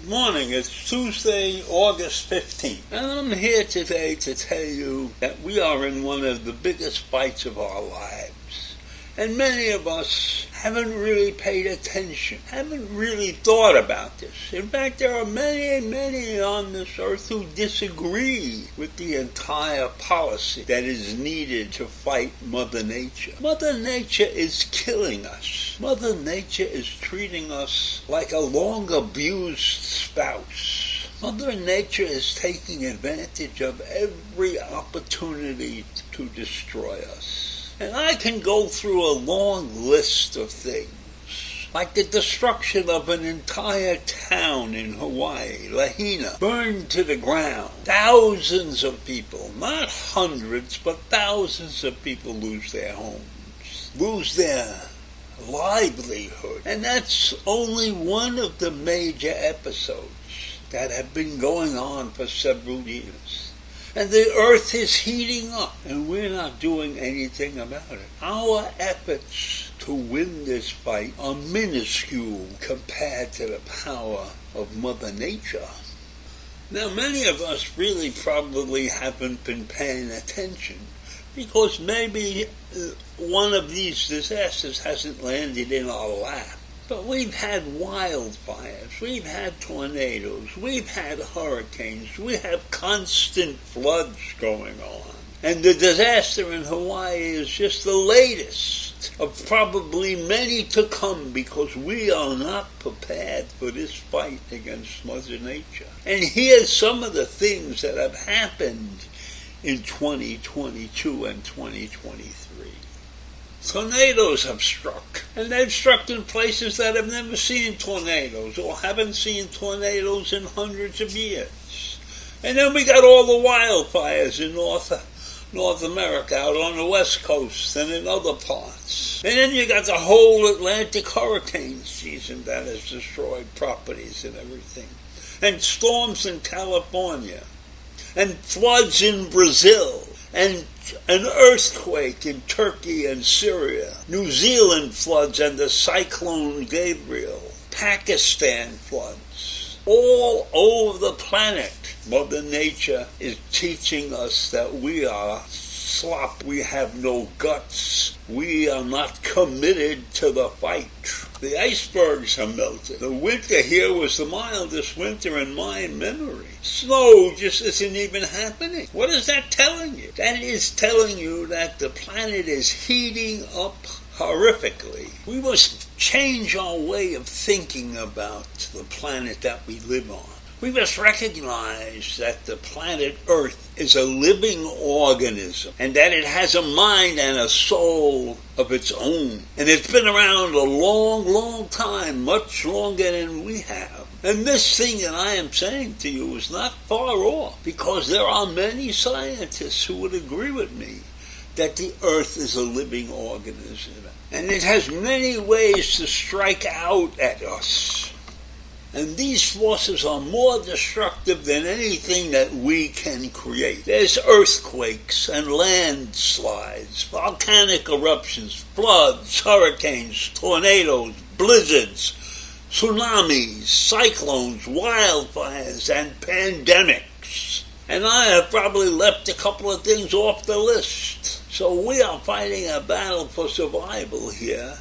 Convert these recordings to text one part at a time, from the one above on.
morning. It's Tuesday, August 15th. And I'm here today to tell you that we are in one of the biggest fights of our lives. And many of us haven't really paid attention, haven't really thought about this. In fact, there are many on this earth who disagree with the entire policy that is needed to fight Mother Nature. Mother Nature is killing us. Mother Nature is treating us like a long-abused spouse. Mother Nature is taking advantage of every opportunity to destroy us. And I can go through a long list of things, like the destruction of an entire town in Hawaii, Lahaina, burned to the ground. Thousands of people, not hundreds, but thousands of people lose their homes, lose their livelihood. And that's only one of the major episodes that have been going on for several years. And the earth is heating up, and we're not doing anything about it. Our efforts to win this fight are minuscule compared to the power of Mother Nature. Now, many of us really probably haven't been paying attention because maybe one of these disasters hasn't landed in our lap. But we've had wildfires, we've had tornadoes, we've had hurricanes, we have constant floods going on. And the disaster in Hawaii is just the latest of probably many to come because we are not prepared for this fight against Mother Nature. And here's some of the things that have happened in 2022 and 2023. Tornadoes have struck, and they've struck in places that have never seen tornadoes or haven't seen tornadoes in hundreds of years. And then we got all the wildfires in North America, out on the West Coast and in other parts. And then you got the whole Atlantic hurricane season that has destroyed properties and everything. And storms in California, and floods in Brazil, and an earthquake in Turkey and Syria, New Zealand floods and the cyclone Gabriel, Pakistan floods, all over the planet. Mother Nature is teaching us that we are slop, we have no guts, we are not committed to the fight. The icebergs are melted. The winter here was the mildest winter in my memory. Snow just isn't even happening. What is that telling you? That is telling you that the planet is heating up horrifically. We must change our way of thinking about the planet that we live on. We must recognize that the planet Earth is a living organism and that it has a mind and a soul of its own. And it's been around a long time, much longer than we have. And this thing that I am saying to you is not far off, because there are many scientists who would agree with me that the Earth is a living organism. And it has many ways to strike out at us. And these forces are more destructive than anything that we can create. There's earthquakes and landslides, volcanic eruptions, floods, hurricanes, tornadoes, blizzards, tsunamis, cyclones, wildfires, and pandemics. And I have probably left a couple of things off the list. So we are fighting a battle for survival here.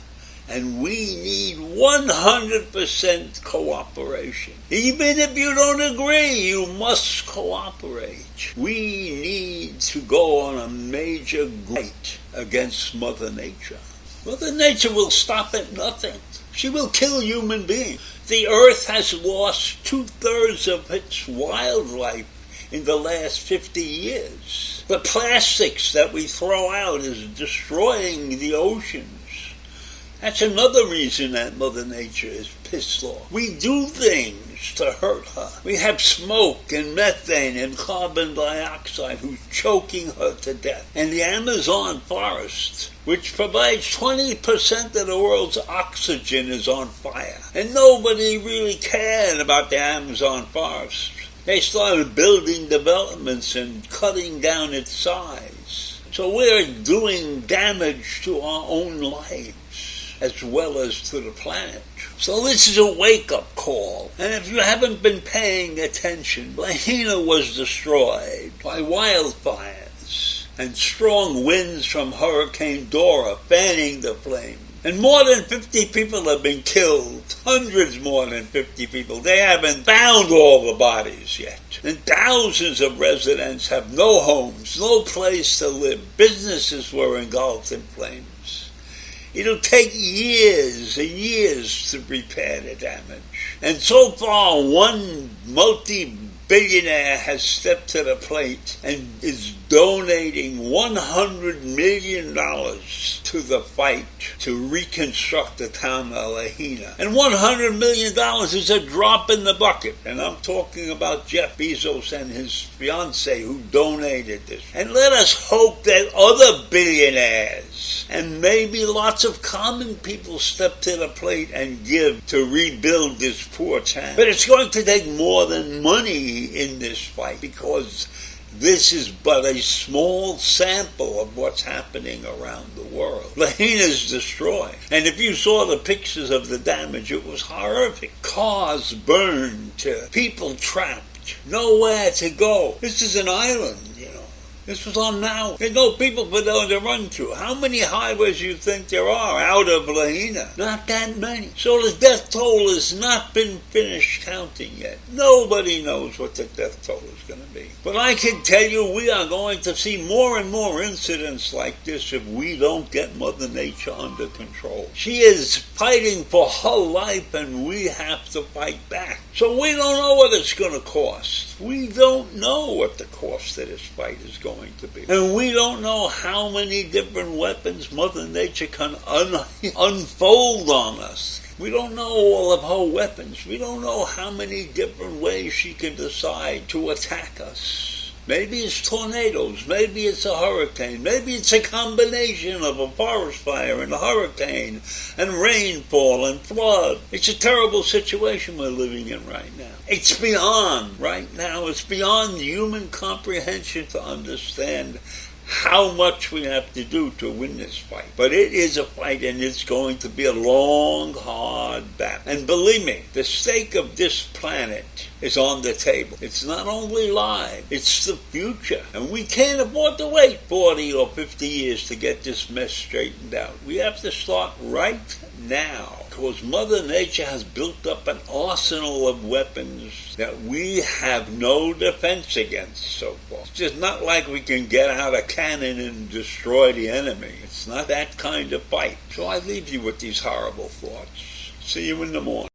And we need 100% cooperation. Even if you don't agree, you must cooperate. We need to go on a major fight against Mother Nature. Mother Nature will stop at nothing. She will kill human beings. The earth has lost 2/3 of its wildlife in the last 50 years. The plastics that we throw out is destroying the oceans. That's another reason that Mother Nature is pissed off. We do things to hurt her. We have smoke and methane and carbon dioxide who's choking her to death. And the Amazon forest, which provides 20% of the world's oxygen, is on fire. And nobody really cared about the Amazon forest. They started building developments and cutting down its size. So we're doing damage to our own lives. as well as to the planet. So this is a wake-up call. And if you haven't been paying attention, Lahaina was destroyed by wildfires and strong winds from Hurricane Dora fanning the flame. And more than 50 people have been killed. Hundreds more than 50 people. They haven't found all the bodies yet. And thousands of residents have no homes, no place to live. Businesses were engulfed in flames. It'll take years and years to repair the damage. And so far, one multi-billionaire has stepped to the plate and is donating $100 million to the fight to reconstruct the town of Lahaina. And $100 million is a drop in the bucket. And I'm talking about Jeff Bezos and his fiancée who donated this. And let us hope that other billionaires and maybe lots of common people step to the plate and give to rebuild this poor town. But it's going to take more than money in this fight, because this is but a small sample of what's happening around the world. Lahaina's destroyed. And if you saw the pictures of the damage, it was horrific. Cars burned, people trapped, nowhere to go. This is an island, This was on now. There's no people for them to run to. How many highways do you think there are out of Lahaina? Not that many. So the death toll has not been finished counting yet. Nobody knows what the death toll is going to be. But I can tell you we are going to see more and more incidents like this if we don't get Mother Nature under control. She is fighting for her life and we have to fight back. So we don't know what it's going to cost. We don't know what the cost of this fight is going to be. And we don't know how many different weapons Mother Nature can unfold on us. We don't know all of her weapons. We don't know how many different ways she can decide to attack us. Maybe it's tornadoes, maybe it's a hurricane, maybe it's a combination of a forest fire and a hurricane and rainfall and flood. It's a terrible situation we're living in right now. It's beyond human comprehension to understand how much we have to do to win this fight. But it is a fight, and it's going to be a long, hard battle. And believe me, the stake of this planet is on the table. It's not only live, it's the future. And we can't afford to wait 40 or 50 years to get this mess straightened out. We have to start right now, because Mother Nature has built up an arsenal of weapons that we have no defense against so far. It's just not like we can get out a cannon and destroy the enemy. It's not that kind of fight. So I leave you with these horrible thoughts. See you in the morning.